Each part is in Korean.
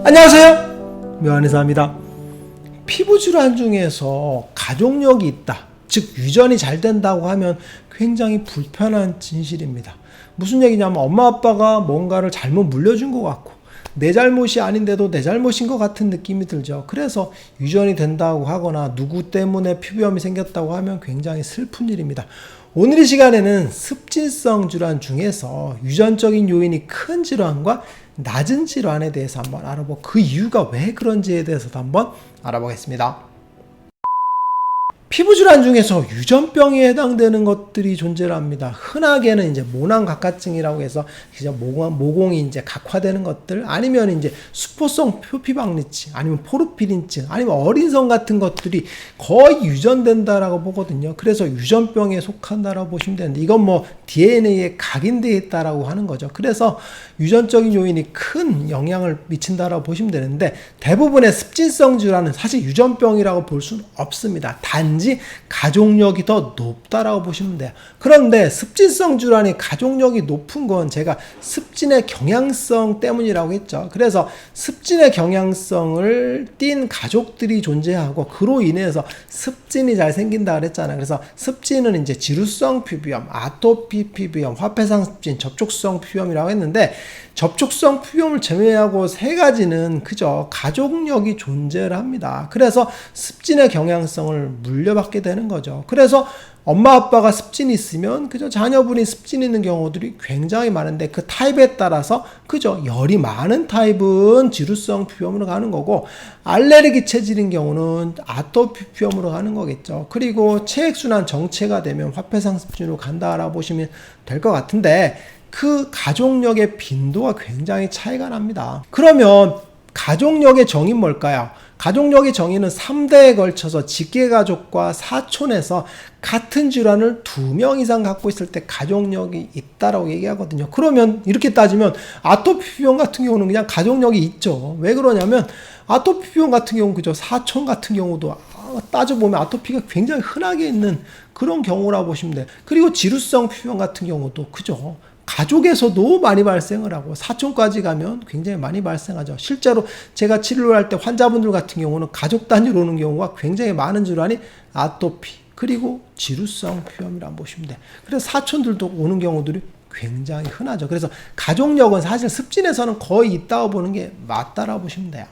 안녕하세요, 묘한의사입니다. 피부질환 중에서 가족력이 있다, 즉 유전이 잘 된다고 하면 굉장히 불편한 진실입니다. 무슨 얘기냐면 엄마 아빠가 뭔가를 잘못 물려준 것 같고 내 잘못이 아닌데도 내 잘못인 것 같은 느낌이 들죠. 그래서 유전이 된다고 하거나 누구 때문에 피부염이 생겼다고 하면 굉장히 슬픈 일입니다. 오늘 이 시간에는 습진성 질환 중에서 유전적인 요인이 큰 질환과 낮은 질환에 대해서 한번 알아보고 그 이유가 왜 그런지에 대해서도 한번 알아보겠습니다. 피부질환 중에서 유전병에 해당되는 것들이 존재를 합니다. 흔하게는 이제 모낭각화증이라고 해서 모공이 이제 각화되는 것들, 아니면 이제 수포성 표피박리증, 아니면 포르피린증, 아니면 어린성 같은 것들이 거의 유전된다라고 보거든요. 그래서 유전병에 속한다라고 보시면 되는데, 이건 뭐 DNA에 각인되어 있다라고 하는 거죠. 그래서 유전적인 요인이 큰 영향을 미친다라고 보시면 되는데, 대부분의 습진성 질환은 사실 유전병이라고 볼 수는 없습니다. 단지 가족력이 더 높다라고 보시면 돼요. 그런데 습진성 질환이 가족력이 높은 건 제가 습진의 경향성 때문이라고 했죠. 그래서 습진의 경향성을 띈 가족들이 존재하고 그로 인해서 습진이 잘 생긴다 그랬잖아요. 그래서 습진은 이제 지루성 피부염, 아토피 피부염, 화폐상 습진, 접촉성 피부염이라고 했는데, 접촉성 피부염을 제외하고 세 가지는 그저 가족력이 존재를 합니다. 그래서 습진의 경향성을 물려받게 되는 거죠. 그래서 엄마 아빠가 습진이 있으면 그저 자녀분이 습진이 있는 경우들이 굉장히 많은데, 그 타입에 따라서 그저 열이 많은 타입은 지루성 피부염으로 가는 거고, 알레르기 체질인 경우는 아토피 피부염으로 가는 거겠죠. 그리고 체액순환 정체가 되면 화폐상 습진으로 간다라고 보시면 될 것 같은데, 그 가족력의 빈도가 굉장히 차이가 납니다. 그러면 가족력의 정의는 뭘까요? 가족력의 정의는 3대에 걸쳐서 직계가족과 사촌에서 같은 질환을 2명 이상 갖고 있을 때 가족력이 있다라고 얘기하거든요. 그러면 이렇게 따지면 아토피 피부염 같은 경우는 그냥 가족력이 있죠. 왜 그러냐면 아토피 피부염 같은 경우는 그저 사촌 같은 경우도 따져보면 아토피가 굉장히 흔하게 있는 그런 경우라고 보시면 돼요. 그리고 지루성 피부염 같은 경우도 그죠. 가족에서도 많이 발생을 하고 사촌까지 가면 굉장히 많이 발생하죠. 실제로 제가 치료를 할 때 환자분들 같은 경우는 가족 단위로 오는 경우가 굉장히 많은 질환이 아토피 그리고 지루성 피부염이라고 보시면 돼요. 그래서 사촌들도 오는 경우들이 굉장히 흔하죠. 그래서 가족력은 사실 습진에서는 거의 있다고 보는 게 맞다라고 보시면 돼요.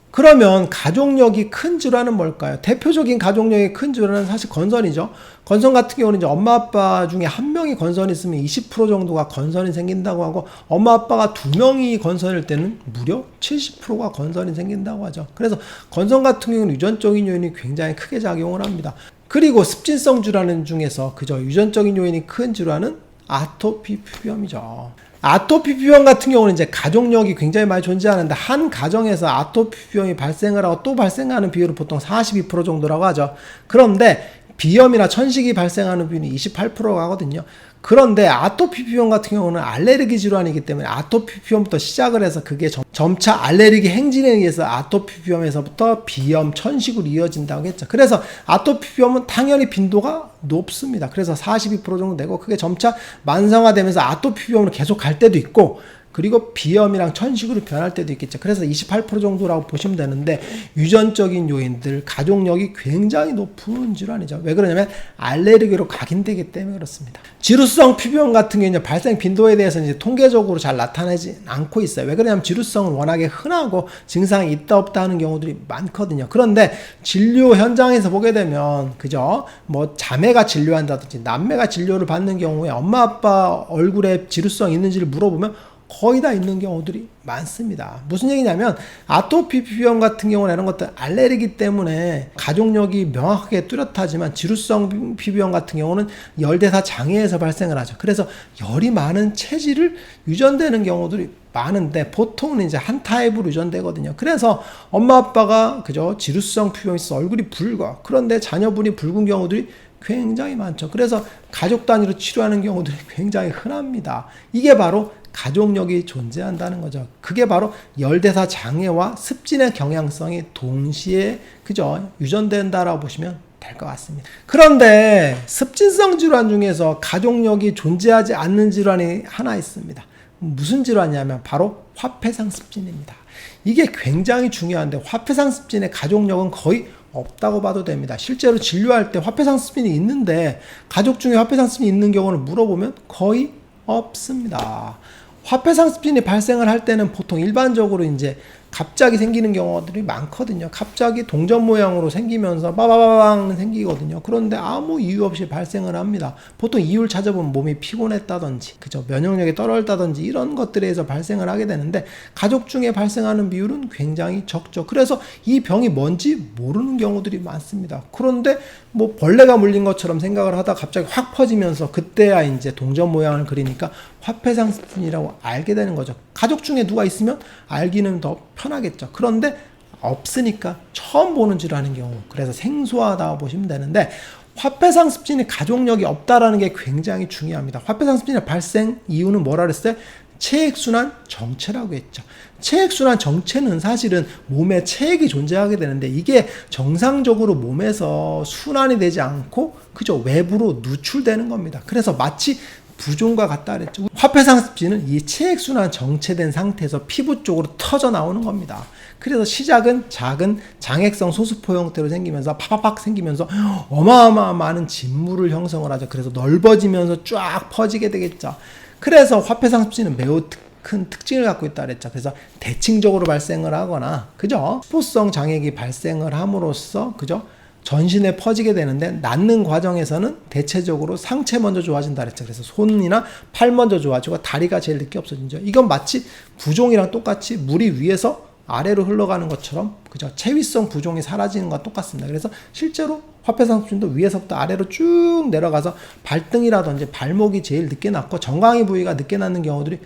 그러면 가족력이 큰 질환은 뭘까요? 대표적인 가족력이 큰 질환은 사실 건선이죠. 건선 같은 경우는 이제 엄마 아빠 중에 한 명이 건선이 있으면 20% 정도가 건선이 생긴다고 하고, 엄마 아빠가 2명이 건선일 때는 무려 70%가 건선이 생긴다고 하죠. 그래서 건선 같은 경우는 유전적인 요인이 굉장히 크게 작용을 합니다. 그리고 습진성 질환 중에서 그저 유전적인 요인이 큰 질환은 아토피 피부염이죠. 아토피 피부염 같은 경우는 이제 가족력이 굉장히 많이 존재하는데, 한 가정에서 아토피 피부염이 발생을 하고 또 발생하는 비율은 보통 42% 정도라고 하죠. 그런데 비염이나 천식이 발생하는 비율이 28%가 하거든요. 그런데 아토피 피부염 같은 경우는 알레르기 질환이기 때문에 아토피 피부염부터 시작을 해서 그게 점차 알레르기 행진에 의해서 아토피 피부염에서부터 비염, 천식으로 이어진다고 했죠. 그래서 아토피 피부염은 당연히 빈도가 높습니다. 그래서 42% 정도 되고, 그게 점차 만성화되면서 아토피 피부염으로 계속 갈 때도 있고, 그리고 비염이랑 천식으로 변할 때도 있겠죠. 그래서 28% 정도라고 보시면 되는데, 유전적인 요인들, 가족력이 굉장히 높은 질환이죠. 왜 그러냐면 알레르기로 각인되기 때문에 그렇습니다. 지루성 피부염 같은 경우는 발생 빈도에 대해서 이제 통계적으로 잘 나타나지 않고 있어요. 왜 그러냐면 지루성은 워낙에 흔하고 증상이 있다 없다 하는 경우들이 많거든요. 그런데 진료 현장에서 보게 되면 그죠? 뭐 자매가 진료한다든지 남매가 진료를 받는 경우에 엄마 아빠 얼굴에 지루성 있는지를 물어보면 거의 다 있는 경우들이 많습니다. 무슨 얘기냐면 아토피 피부염 같은 경우는 이런 것들 알레르기 때문에 가족력이 명확하게 뚜렷하지만, 지루성 피부염 같은 경우는 열대사 장애에서 발생을 하죠. 그래서 열이 많은 체질을 유전되는 경우들이 많은데, 보통은 이제 한 타입으로 유전되거든요. 그래서 엄마 아빠가 그저 지루성 피부염이 있어 얼굴이 붉어. 그런데 자녀분이 붉은 경우들이 굉장히 많죠. 그래서 가족 단위로 치료하는 경우들이 굉장히 흔합니다. 이게 바로 가족력이 존재한다는 거죠. 그게 바로 열대사 장애와 습진의 경향성이 동시에 그저 유전된다라고 보시면 될 것 같습니다. 그런데 습진성 질환 중에서 가족력이 존재하지 않는 질환이 하나 있습니다. 무슨 질환이냐면 바로 화폐상습진입니다. 이게 굉장히 중요한데 화폐상습진의 가족력은 거의 없다고 봐도 됩니다. 실제로 진료할 때 화폐상습진이 있는데 가족 중에 화폐상습진이 있는 경우를 물어보면 거의 없습니다. 화폐상습진이 발생을 할 때는 보통 일반적으로 이제 갑자기 생기는 경우들이 많거든요. 갑자기 동전 모양으로 생기면서 빠바바방 생기거든요. 그런데 아무 이유 없이 발생을 합니다. 보통 이유를 찾아보면 몸이 피곤했다든지, 그죠? 면역력이 떨어졌다든지 이런 것들에 의해서 발생을 하게 되는데 가족 중에 발생하는 비율은 굉장히 적죠. 그래서 이 병이 뭔지 모르는 경우들이 많습니다. 그런데 뭐 벌레가 물린 것처럼 생각을 하다 갑자기 확 퍼지면서 그때야 이제 동전 모양을 그리니까 화폐상습진이라고 알게 되는 거죠. 가족 중에 누가 있으면 알기는 더 편하겠죠. 그런데 없으니까 처음 보는 질환인 경우, 그래서 생소하다고 보시면 되는데 화폐상습진이 가족력이 없다라는 게 굉장히 중요합니다. 화폐상습진의 발생 이유는 뭐라 그랬어요? 체액순환 정체라고 했죠. 체액순환 정체는 사실은 몸에 체액이 존재하게 되는데 이게 정상적으로 몸에서 순환이 되지 않고 그저 외부로 누출되는 겁니다. 그래서 마치 부종과 같다 그랬죠. 화폐상습진은 이 체액순환 정체된 상태에서 피부 쪽으로 터져 나오는 겁니다. 그래서 시작은 작은 장액성 소수포 형태로 생기면서 파파팍 생기면서 어마어마한 많은 진물을 형성을 하죠. 그래서 넓어지면서 쫙 퍼지게 되겠죠. 그래서 화폐상습진은 매우 큰 특징을 갖고 있다 그랬죠. 그래서 대칭적으로 발생을 하거나, 그죠? 스포성 장액이 발생을 함으로써, 그죠? 전신에 퍼지게 되는데 낫는 과정에서는 대체적으로 상체 먼저 좋아진다 그랬죠. 그래서 손이나 팔 먼저 좋아지고 다리가 제일 늦게 없어진죠. 이건 마치 부종이랑 똑같이 물이 위에서 아래로 흘러가는 것처럼, 그죠? 체위성 부종이 사라지는 것과 똑같습니다. 그래서 실제로 화폐상습진도 위에서부터 아래로 쭉 내려가서 발등이라든지 발목이 제일 늦게 낫고 정강이 부위가 늦게 낫는 경우들이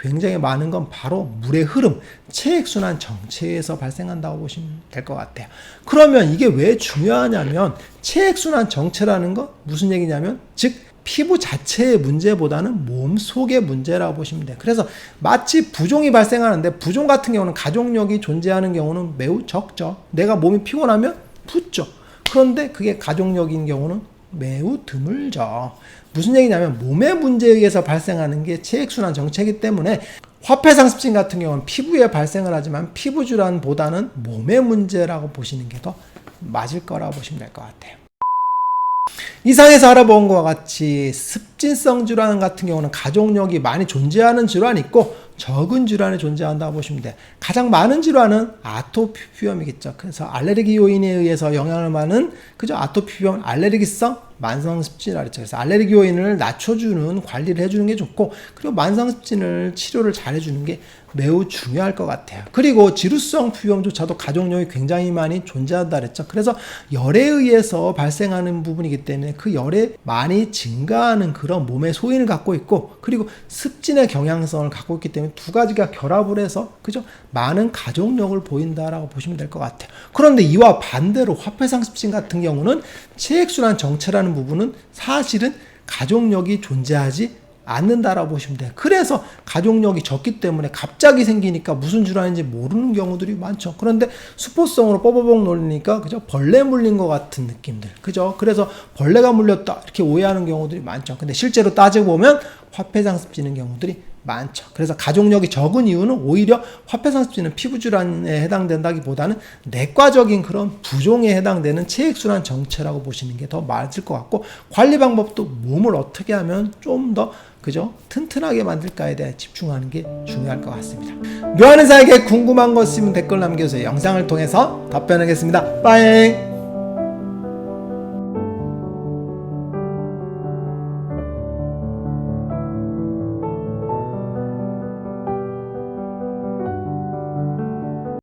굉장히 많은 건 바로 물의 흐름, 체액순환 정체에서 발생한다고 보시면 될 것 같아요. 그러면 이게 왜 중요하냐면 체액순환 정체라는 건 무슨 얘기냐면 즉 피부 자체의 문제보다는 몸속의 문제라고 보시면 돼요. 그래서 마치 부종이 발생하는데 부종 같은 경우는 가족력이 존재하는 경우는 매우 적죠. 내가 몸이 피곤하면 붓죠. 그런데 그게 가족력인 경우는 매우 드물죠. 무슨 얘기냐면 몸의 문제에 의해서 발생하는 게 체액순환 정체이기 때문에 화폐상습진 같은 경우는 피부에 발생을 하지만 피부질환보다는 몸의 문제라고 보시는 게 더 맞을 거라고 보시면 될 것 같아요. 이상에서 알아본 것과 같이 습진성 질환 같은 경우는 가족력이 많이 존재하는 질환이 있고 적은 질환이 존재한다고 보시면 돼요. 가장 많은 질환은 아토피비염이겠죠. 그래서 알레르기 요인에 의해서 영향을 받는 그죠? 아토피비염, 알레르기성 만성습진이라고 했죠. 그래서 알레르기 요인을 낮춰주는 관리를 해주는 게 좋고, 그리고 만성습진을 치료를 잘 해주는 게 매우 중요할 것 같아요. 그리고 지루성 피부염조차도 가족력이 굉장히 많이 존재한다 그랬죠. 그래서 열에 의해서 발생하는 부분이기 때문에 그 열에 많이 증가하는 그런 몸의 소인을 갖고 있고, 그리고 습진의 경향성을 갖고 있기 때문에 두 가지가 결합을 해서 그죠? 많은 가족력을 보인다라고 보시면 될 것 같아요. 그런데 이와 반대로 화폐상습진 같은 경우는 체액순환 정체라는 부분은 사실은 가족력이 존재하지 않는다라고 보시면 돼요. 그래서 가족력이 적기 때문에 갑자기 생기니까 무슨 질환인지 모르는 경우들이 많죠. 그런데 수포성으로 뻐버벅 놀리니까 그죠? 벌레 물린 것 같은 느낌들, 그죠? 그래서 벌레가 물렸다 이렇게 오해하는 경우들이 많죠. 근데 실제로 따지고 보면 화폐상습진인 경우들이 많죠. 그래서 가족력이 적은 이유는 오히려 화폐상습진은 피부질환에 해당된다기보다는 내과적인 그런 부종에 해당되는 체액순환 정체라고 보시는 게 더 맞을 것 같고, 관리 방법도 몸을 어떻게 하면 좀 더 그죠? 튼튼하게 만들까에 대해 집중하는 게 중요할 것 같습니다. 묘한 의사에게 궁금한 거 있으면 댓글 남겨주세요. 영상을 통해서 답변하겠습니다. 빠잉!